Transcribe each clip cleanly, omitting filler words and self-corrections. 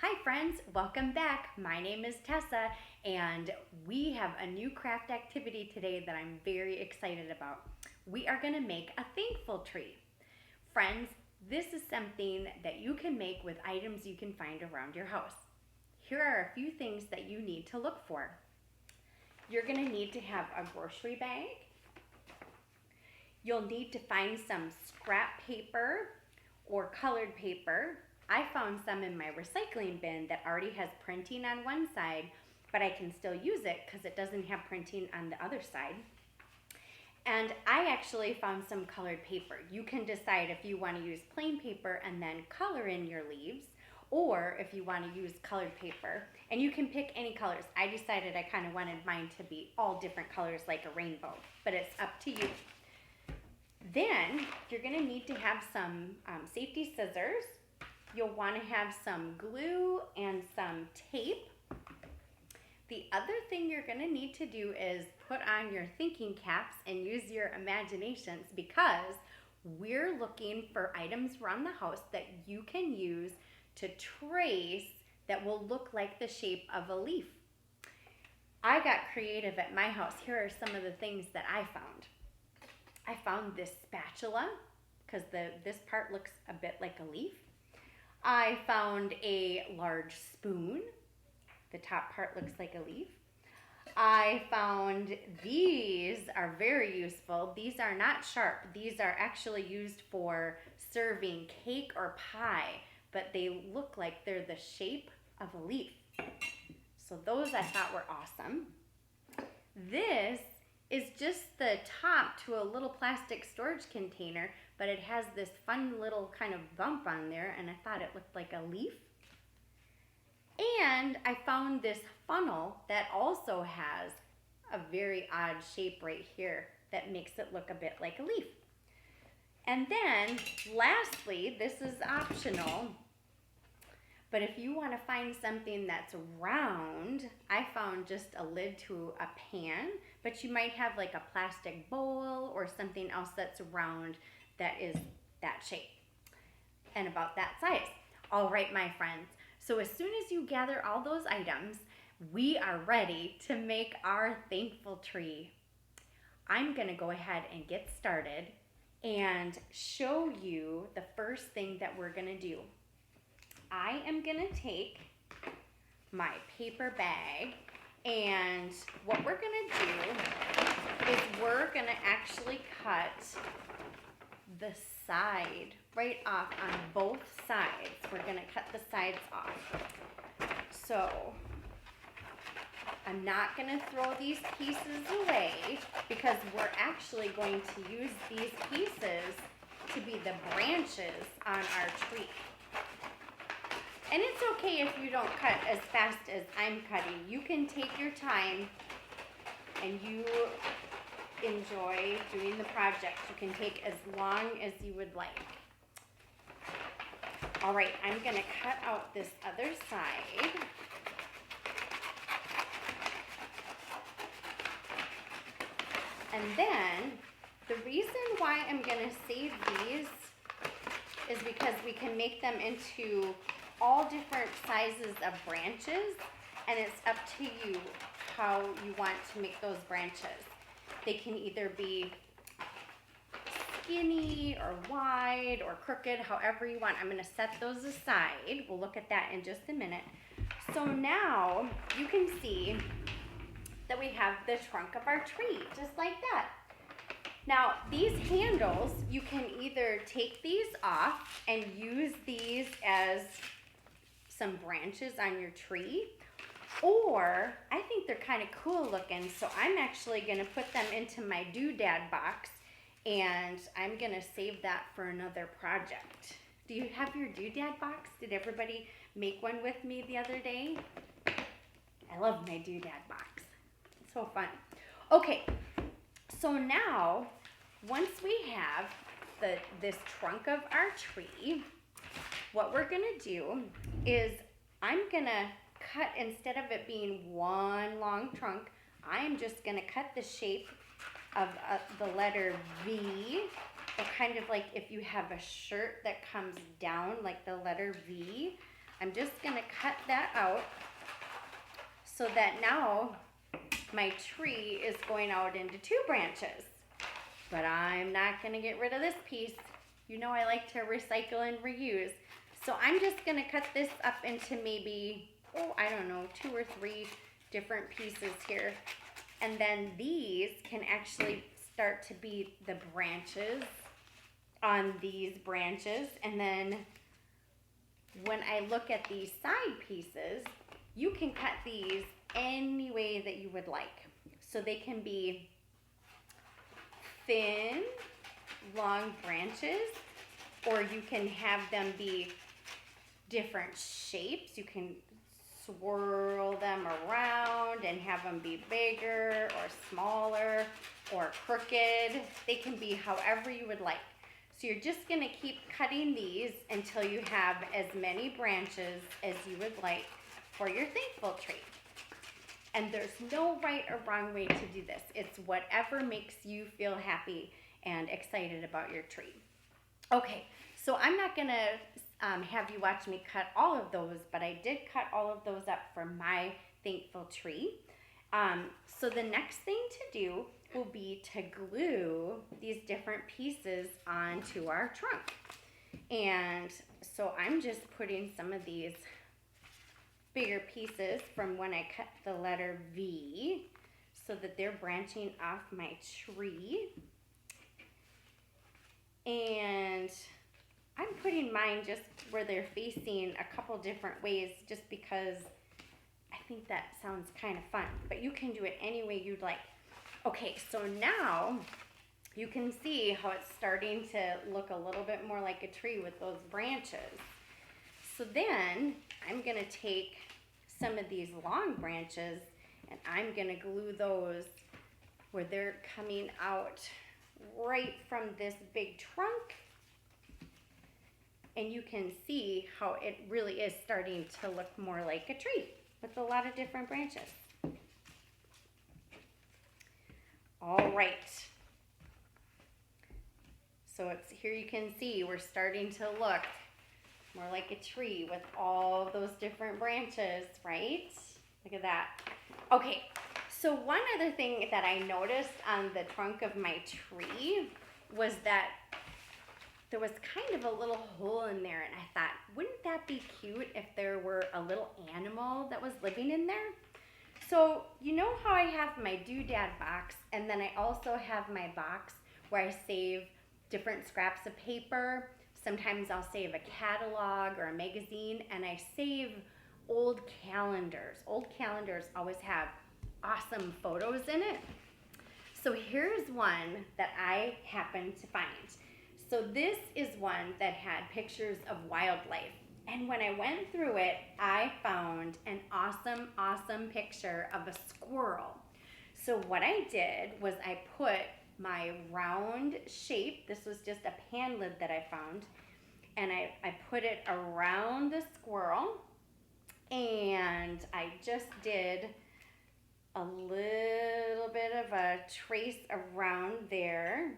Hi friends, welcome back. My name is Tessa and we have a new craft activity today that I'm very excited about. We are going to make a thankful tree. Friends, this is something that you can make with items you can find around your house. Here are a few things that you need to look for. You're going to need to have a grocery bag. You'll need to find some scrap paper or colored paper. I found some in my recycling bin that already has printing on one side, but I can still use it because it doesn't have printing on the other side. And I actually found some colored paper. You can decide if you want to use plain paper and then color in your leaves, or if you want to use colored paper. And you can pick any colors. I decided I kind of wanted mine to be all different colors like a rainbow, but it's up to you. Then you're going to need to have some safety scissors. You'll want to have some glue and some tape. The other thing you're going to need to do is put on your thinking caps and use your imaginations, because we're looking for items around the house that you can use to trace that will look like the shape of a leaf. I got creative at my house. Here are some of the things that I found. I found this spatula because this part looks a bit like a leaf. I found a large spoon. The top part looks like a leaf. I found these are very useful. These are not sharp. These are actually used for serving cake or pie, but they look like they're the shape of a leaf. So those I thought were awesome. This is just the top to a little plastic storage container, but it has this fun little kind of bump on there, and I thought it looked like a leaf. And I found this funnel that also has a very odd shape right here that makes it look a bit like a leaf. And then lastly, this is optional, but if you want to find something that's round, I found just a lid to a pan, but you might have like a plastic bowl or something else that's round that is that shape and about that size. All right, my friends. So as soon as you gather all those items, we are ready to make our thankful tree. I'm going to go ahead and get started and show you the first thing that we're going to do. I am going to take my paper bag, and what we're going to do is we're going to actually cut the side right off on both sides. We're going to cut the sides off. So I'm not going to throw these pieces away because we're actually going to use these pieces to be the branches on our tree. And it's okay if you don't cut as fast as I'm cutting. You can take your time and you enjoy doing the project. You can take as long as you would like. All right, I'm going to cut out this other side. And then the reason why I'm going to save these is because we can make them into all different sizes of branches, and it's up to you how you want to make those branches. They can either be skinny or wide or crooked, however you want. I'm going to set those aside. We'll look at that in just a minute. So now you can see that we have the trunk of our tree, just like that. Now, these handles, you can either take these off and use these as some branches on your tree, or I think they're kind of cool looking, so I'm actually going to put them into my doodad box, and I'm going to save that for another project. Do you have your doodad box? Did everybody make one with me the other day? I love my doodad box. It's so fun. Okay, so now once we have this trunk of our tree, what we're going to do is I'm going to cut, instead of it being one long trunk, I'm just going to cut the shape of the letter V, or kind of like if you have a shirt that comes down like the letter V. I'm just gonna cut that out so that now my tree is going out into 2 branches. But I'm not gonna get rid of this piece. You know I like to recycle and reuse. So I'm just gonna cut this up into maybe, I don't know, 2 or 3 different pieces here. And then these can actually start to be the branches on these branches. And then when I look at these side pieces, you can cut these any way that you would like. So they can be thin, long branches, or you can have them be different shapes. You can swirl them around and have them be bigger or smaller or crooked. They can be however you would like. So you're just going to keep cutting these until you have as many branches as you would like for your thankful tree. And there's no right or wrong way to do this. It's whatever makes you feel happy and excited about your tree. Okay, so I'm not going to have you watch me cut all of those, but I did cut all of those up for my thankful tree. So the next thing to do will be to glue these different pieces onto our trunk. And so I'm just putting some of these bigger pieces from when I cut the letter V so that they're branching off my tree. And I'm putting mine just where they're facing a couple different ways just because I think that sounds kind of fun. But you can do it any way you'd like. Okay, so now you can see how it's starting to look a little bit more like a tree with those branches. So then I'm going to take some of these long branches and I'm going to glue those where they're coming out right from this big trunk. And you can see how it really is starting to look more like a tree with a lot of different branches. All right. So it's here you can see we're starting to look more like a tree with all those different branches, right? Look at that. Okay, so one other thing that I noticed on the trunk of my tree was that there was kind of a little hole in there, and I thought, wouldn't that be cute if there were a little animal that was living in there? So you know how I have my doodad box, and then I also have my box where I save different scraps of paper. Sometimes I'll save a catalog or a magazine, and I save old calendars. Old calendars always have awesome photos in it. So here's one that I happened to find. So this is one that had pictures of wildlife. And when I went through it, I found an awesome, awesome picture of a squirrel. So what I did was I put my round shape, this was just a pan lid that I found, and I put it around the squirrel, and I just did a little bit of a trace around there,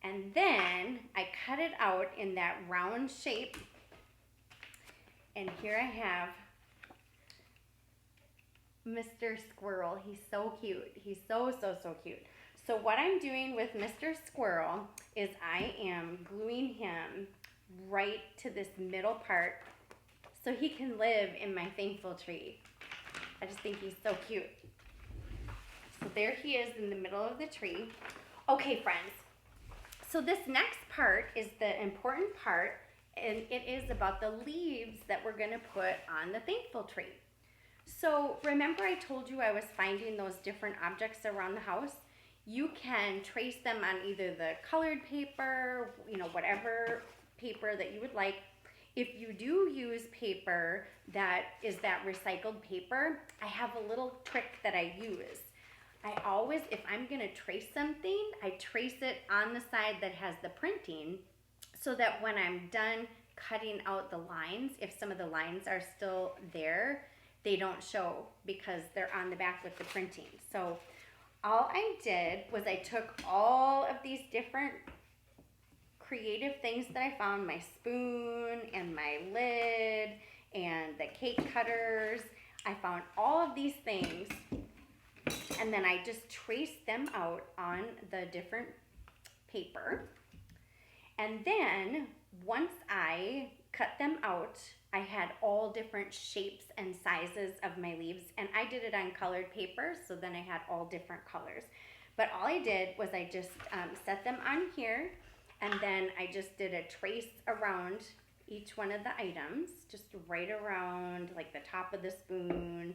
and then I cut it out in that round shape. And here I have Mr. Squirrel. He's so cute. He's so, so, so cute. So what I'm doing with Mr. Squirrel is I am gluing him right to this middle part so he can live in my thankful tree. I just think he's so cute. So there he is in the middle of the tree. Okay, friends. So this next part is the important part, and it is about the leaves that we're going to put on the thankful tree. So remember I told you I was finding those different objects around the house? You can trace them on either the colored paper, whatever paper that you would like. If you do use paper that is that recycled paper, I have a little trick that I use. I always, if I'm going to trace something, I trace it on the side that has the printing so that when I'm done cutting out the lines, if some of the lines are still there, they don't show because they're on the back with the printing. So all I did was I took all of these different creative things that I found, my spoon and my lid and the cake cutters. I found all of these things, and then I just traced them out on the different paper. And then once I cut them out, I had all different shapes and sizes of my leaves, and I did it on colored paper, so then I had all different colors. But all I did was I just set them on here, and then I just did a trace around each one of the items, just right around like the top of the spoon,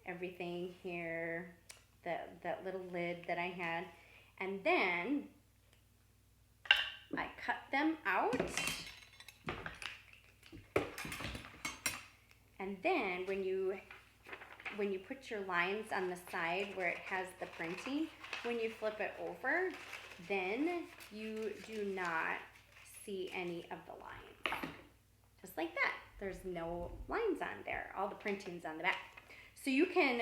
everything here, that little lid that I had. And then I cut them out. And then when you put your lines on the side where it has the printing, when you flip it over, then you do not see any of the line. Just like that. There's no lines on there. All the printing's on the back. So you can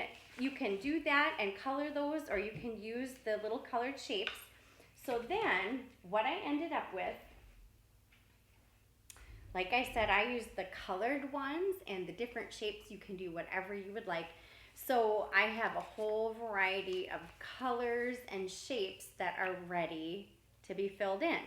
do that and color those, or you can use the little colored shapes. So then what I ended up with, like I said, I used the colored ones and the different shapes. You can do whatever you would like. So I have a whole variety of colors and shapes that are ready to be filled in.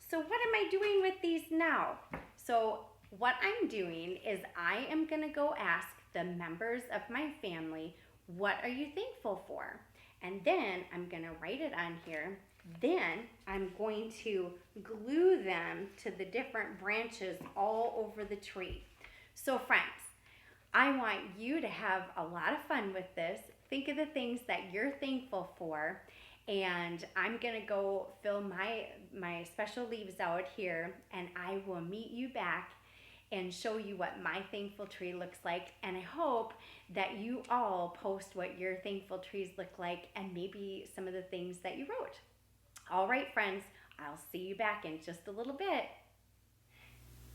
So what am I doing with these now? So what I'm doing is I am gonna go ask the members of my family, what are you thankful for? And then I'm gonna write it on here. Then I'm going to glue them to the different branches all over the tree. So friends, I want you to have a lot of fun with this. Think of the things that you're thankful for, and I'm gonna go fill my special leaves out here, and I will meet you back and show you what my thankful tree looks like. And I hope that you all post what your thankful trees look like and maybe some of the things that you wrote. All right, friends, I'll see you back in just a little bit.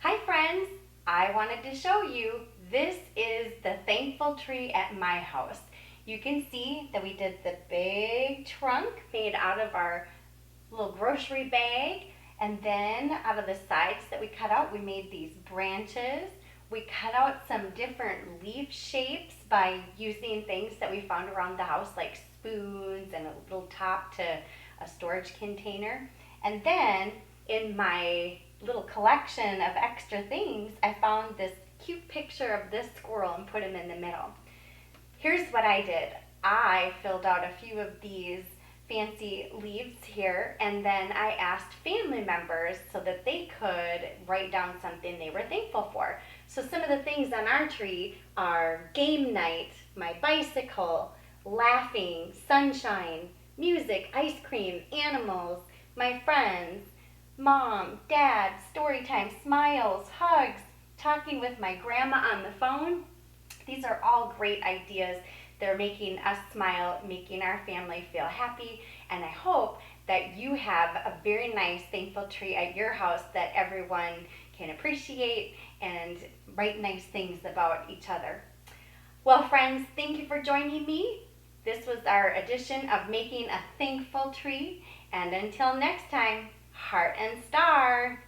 Hi, friends. I wanted to show you, this is the thankful tree at my house. You can see that we did the big trunk made out of our little grocery bag, and then out of the sides that we cut out, we made these branches. We cut out some different leaf shapes by using things that we found around the house, like spoons and a little top to a storage container. And then in my little collection of extra things, I found this cute picture of this squirrel and put him in the middle. Here's what I did. I filled out a few of these fancy leaves here, and then I asked family members so that they could write down something they were thankful for. So some of the things on our tree are game night, my bicycle, laughing, sunshine, music, ice cream, animals, my friends, mom, dad, story time, smiles, hugs, talking with my grandma on the phone. These are all great ideas. They're making us smile, making our family feel happy, and I hope that you have a very nice thankful tree at your house that everyone can appreciate and write nice things about each other. Well, friends, thank you for joining me. This was our edition of Making a Thankful Tree, and until next time, heart and star.